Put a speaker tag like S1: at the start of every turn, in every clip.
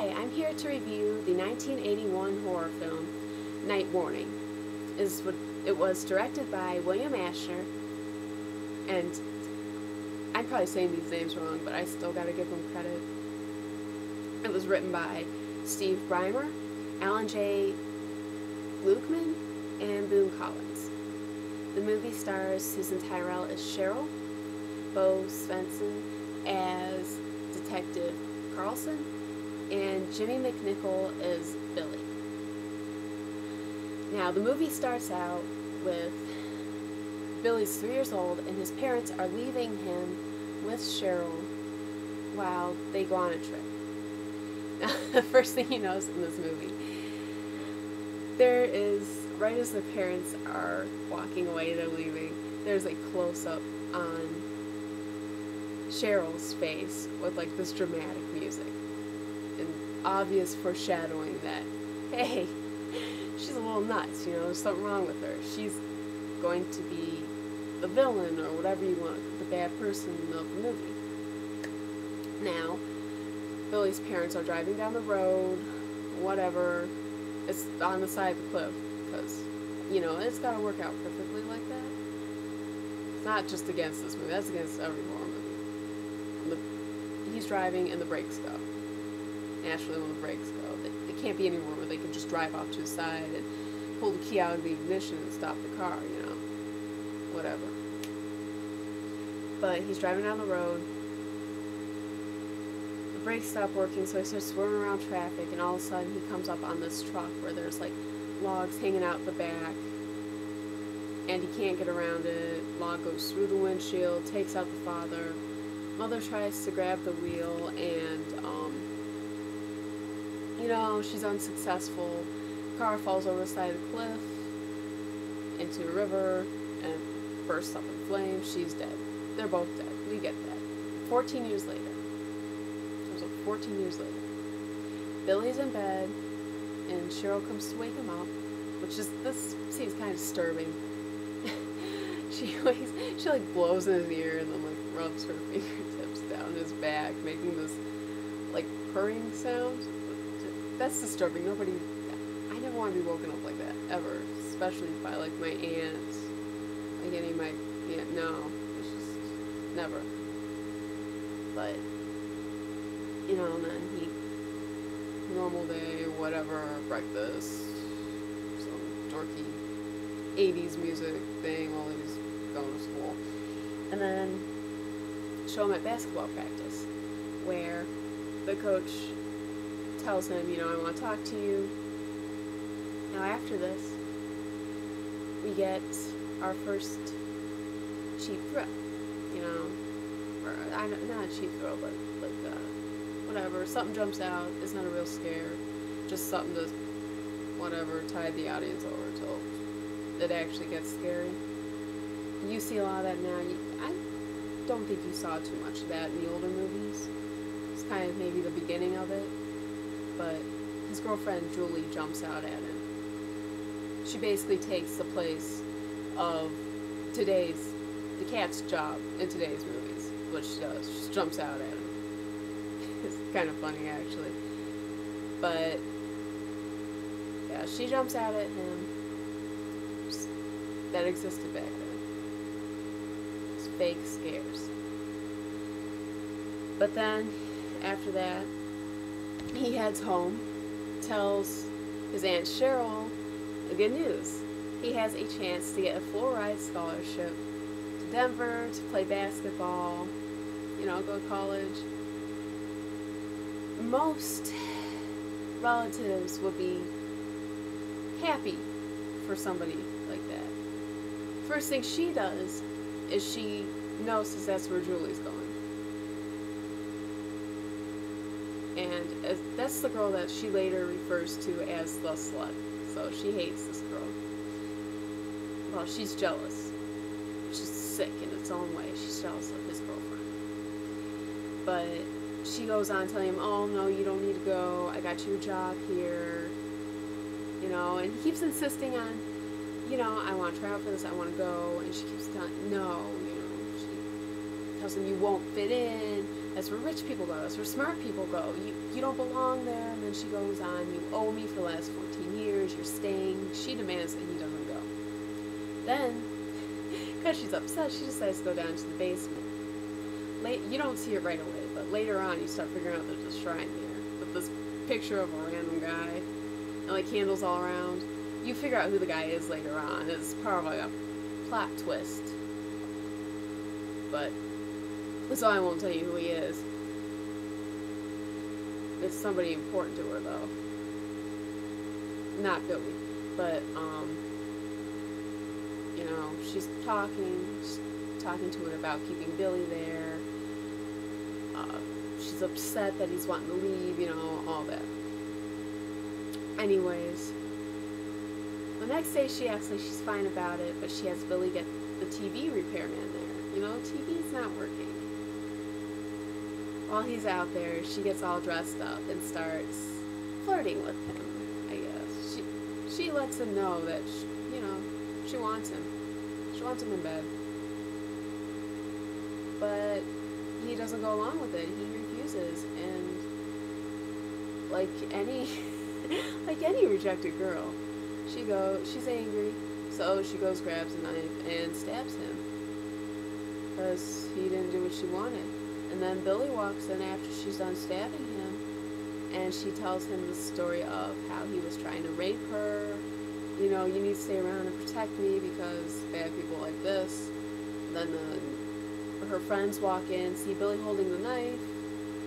S1: Hi, I'm here to review the 1981 horror film Night Warning. It was directed by William Ashner, and I'm probably saying these names wrong, but I still gotta give them credit. It was written by Steve Brymer, Alan J. Lukeman, and Boone Collins. The movie stars Susan Tyrrell as Cheryl, Bo Svensson as Detective Carlson, and Jimmy McNichol as Billy. Now, the movie starts out with Billy's 3 years old, and his parents are leaving him with Cheryl while they go on a trip. Now, the first thing he knows in this movie, there is, right as the parents are walking away, they're leaving, there's a close-up on Cheryl's face with like this dramatic music and obvious foreshadowing that, hey, she's a little nuts, there's something wrong with her. She's going to be the villain or whatever you want, the bad person of the movie. Now, Billy's parents are driving down the road, whatever. It's on the side of the cliff because, it's got to work out perfectly like that. It's not just against this movie, that's against every horror movie. He's driving and the brakes go. Naturally, when the brakes go, they can't be anywhere where they can just drive off to the side and pull the key out of the ignition and stop the car, whatever. But he's driving down the road, the brakes stop working, so he starts swerving around traffic, and all of a sudden he comes up on this truck where there's like logs hanging out the back, and he can't get around it. Log goes through the windshield, takes out the father. Mother tries to grab the wheel, and she's unsuccessful. Car falls over the side of the cliff into a river and bursts up in flames. She's dead. They're both dead. We get that. 14 years later. So 14 years later. Billy's in bed, and Cheryl comes to wake him up, this scene's kind of disturbing. She like blows in his ear and then like rubs her fingertips down his back, making this like purring sound. That's disturbing. I never want to be woken up like that, ever. Especially by like my aunt. Like any of my aunt, no. It's just never. But and then normal day, whatever, breakfast, some dorky 80s music thing while he's going to school. And then show him at basketball practice, where the coach tells him, I want to talk to you. Now after this, we get our first cheap thrill, or not a cheap thrill, but like, whatever, something jumps out, it's not a real scare, just something to, whatever, tide the audience over till it actually gets scary. You see a lot of that now. I don't think you saw too much of that in the older movies. It's kind of maybe the beginning of it, but his girlfriend Julie jumps out at him. She basically takes the place of the cat's job in today's movies. What she does, she just jumps out at him. It's kind of funny, actually. But yeah, she jumps out at him. That existed back then. It's fake scares. But then, after that, he heads home, tells his Aunt Cheryl the good news. He has a chance to get a full-ride scholarship to Denver to play basketball, go to college. Most relatives would be happy for somebody like that. First thing she does is she notices that's where Julie's going. And that's the girl that she later refers to as the slut. So she hates this girl. Well, she's jealous. She's sick in its own way. She's jealous of his girlfriend. But she goes on telling him, oh no, you don't need to go. I got you a job here. And he keeps insisting on, I want to try out for this, I want to go, and she keeps telling, no, she tells him, you won't fit in, That's where rich people go. That's where smart people go. You don't belong there. And then she goes on, you owe me for the last 14 years. You're staying. She demands that he doesn't go. Then, because she's upset, she decides to go down to the basement. You don't see it right away, but later on you start figuring out there's a shrine there with this picture of a random guy and like candles all around. You figure out who the guy is later on. It's part of like a plot twist. But so I won't tell you who he is. It's somebody important to her though. Not Billy. But you know, she's talking to him about keeping Billy there. She's upset that he's wanting to leave, you know, all that. Anyways, the next day she acts like she's fine about it, but she has Billy get the TV repairman there. You know, TV's not working. While he's out there, she gets all dressed up and starts flirting with him, I guess. She lets him know that, you know, she wants him. She wants him in bed. But he doesn't go along with it. He refuses, and like any rejected girl, she's angry, so she goes, grabs a knife and stabs him because he didn't do what she wanted. And then Billy walks in after she's done stabbing him, and she tells him the story of how he was trying to rape her. You know, you need to stay around and protect me because bad people like this. Then her friends walk in, see Billy holding the knife,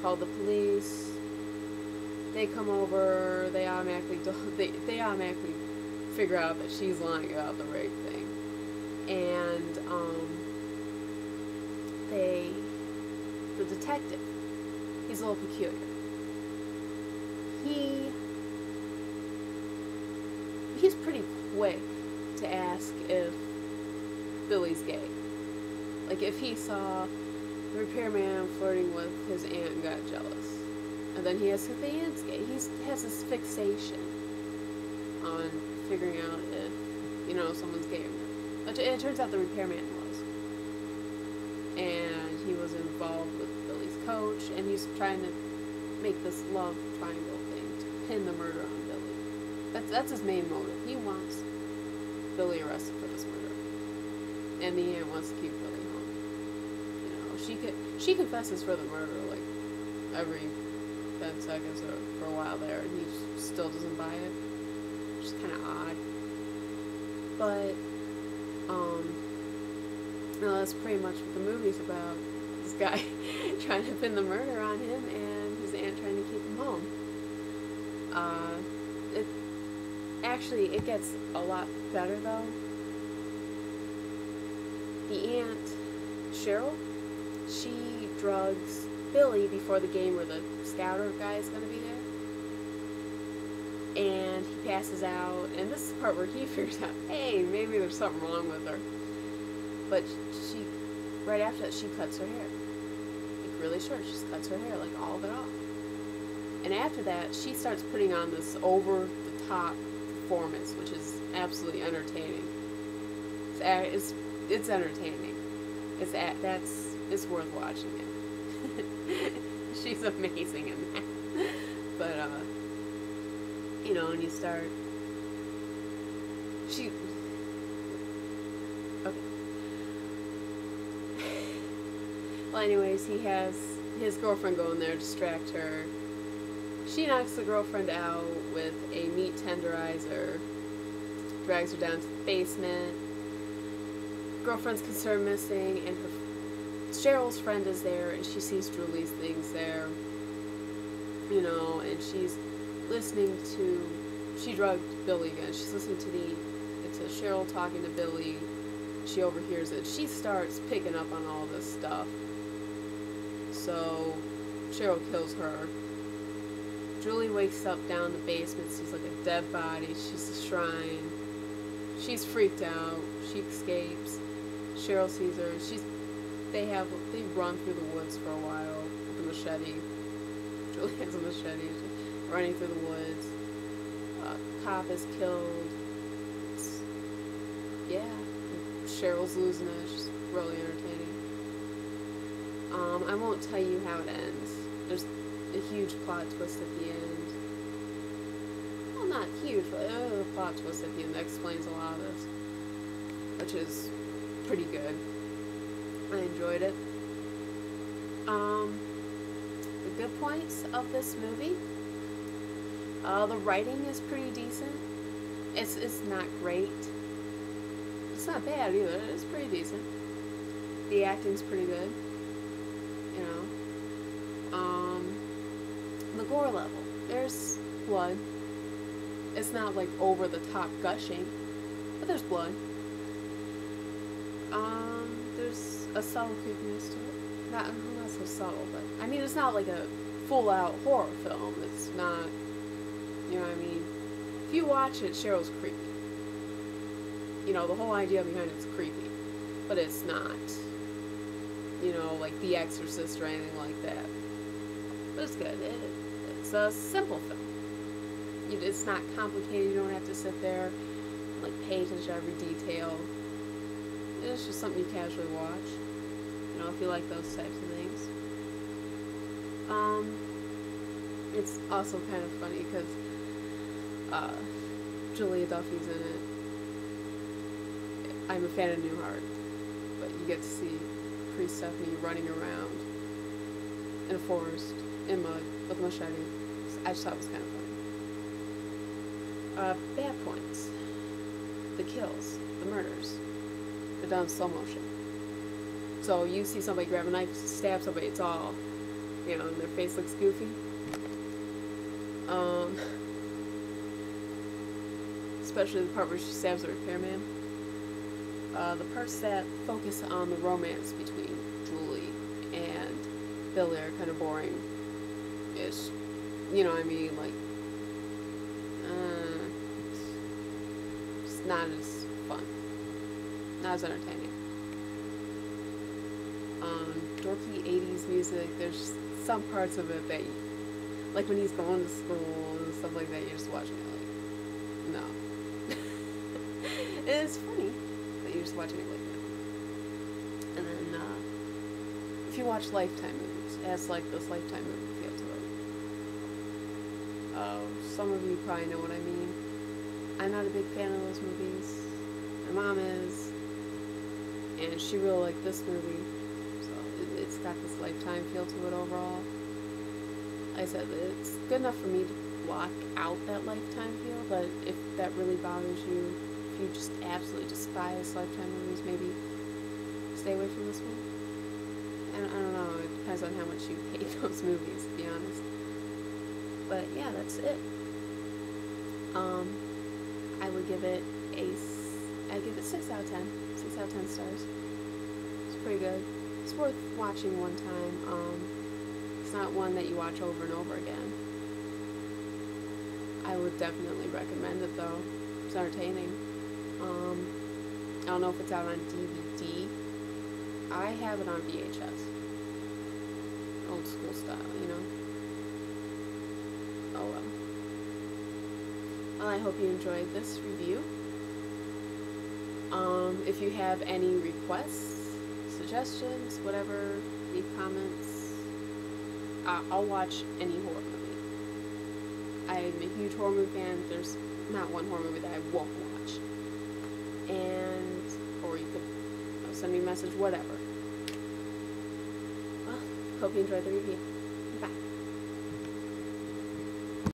S1: call the police. They come over. They automatically figure out that she's lying about the rape thing, and the detective, he's a little peculiar. He's pretty quick to ask if Billy's gay. Like, if he saw the repairman flirting with his aunt and got jealous. And then he asks if the aunt's gay. He has this fixation on figuring out if, you know, someone's gay or not. It turns out the repairman was. And he was involved with Billy's coach, and he's trying to make this love triangle thing to pin the murder on Billy. That's his main motive. He wants Billy arrested for this murder. And the aunt wants to keep Billy home. You know, she confesses for the murder like every 10 seconds or for a while there, and he still doesn't buy it. Which is kind of odd. But no, that's pretty much what the movie's about. This guy trying to pin the murder on him, and his aunt trying to keep him home. It gets a lot better though. The aunt, Cheryl, she drugs Billy before the game where the scouter guy is going to be there. And he passes out, and this is the part where he figures out, hey, maybe there's something wrong with her. But right after that, she cuts her hair. Like, really short. She just cuts her hair, like, all of it off. And after that, she starts putting on this over-the-top performance, which is absolutely entertaining. It's entertaining. It's worth watching it. She's amazing in that. But, you know, and you start... Okay. Well, anyways, he has his girlfriend go in there, distract her. She knocks the girlfriend out with a meat tenderizer, drags her down to the basement. Girlfriend's concerned missing, and Cheryl's friend is there, and she sees Julie's things there, you know, and she's listening to, she drugged Billy again. She's listening to Cheryl talking to Billy. She overhears it. She starts picking up on all this stuff. So Cheryl kills her. Julie wakes up down in the basement, sees like a dead body. She's a shrine. She's freaked out. She escapes. Cheryl sees her. They run through the woods for a while with a machete. Julie has a machete, running through the woods. Cop is killed. Yeah. Cheryl's losing it. She's really entertaining. I won't tell you how it ends. There's a huge plot twist at the end. Well, not huge, but a plot twist at the end that explains a lot of this, which is pretty good. I enjoyed it. The good points of this movie. The writing is pretty decent. It's not great. It's not bad either. It's pretty decent. The acting's pretty good. You know. The gore level. There's blood. It's not like over the top gushing, but there's blood. There's a subtle creepiness to it. Not so subtle, but I mean, it's not like a full-out horror film. It's not, you know what I mean? If you watch it, Cheryl's creepy. You know, the whole idea behind it's creepy, but it's not, you know, like The Exorcist or anything like that. But it's good. It's a simple film. It's not complicated. You don't have to sit there and, like, pay attention to every detail. It's just something you casually watch. You know, if you like those types of things. It's also kind of funny because Julia Duffy's in it. I'm a fan of Newhart, but you get to see Priest Stephanie running around in a forest, in mud, with a machete. I just thought it was kind of funny. Bad points. The kills, the murders, they're done in slow motion. So you see somebody grab a knife, stab somebody, it's all, you know, and their face looks goofy. Especially the part where she stabs the repairman. The parts that focus on the romance between Julie and Billy are kind of boring-ish. You know what I mean? Like, it's not as fun. Not as entertaining. Dorky 80s music, there's some parts of it that, like when he's going to school and stuff like that, you're just watching it like, no. It's funny, but you're just watching it like, no. And then, if you watch Lifetime movies, it has like this Lifetime movie feel to it. Some of you probably know what I mean. I'm not a big fan of those movies. My mom is, and she really liked this movie. It's got this Lifetime feel to it overall. Like I said, it's good enough for me to block out that Lifetime feel, but if that really bothers you, if you just absolutely despise Lifetime movies, maybe stay away from this one. I don't know, it depends on how much you hate those movies, to be honest. But yeah, that's it. I would give it I'd give it 6 out of 10. 6 out of 10 stars. It's pretty good. It's worth watching one time. It's not one that you watch over and over again. I would definitely recommend it though. It's entertaining. I don't know if it's out on DVD. I have it on VHS. Old school style, you know? Oh well. Well, I hope you enjoyed this review. If you have any requests, suggestions, whatever, leave comments. I'll watch any horror movie. I'm a huge horror movie fan. There's not one horror movie that I won't watch. Or you could send me a message, whatever. Well, hope you enjoyed the review. Bye.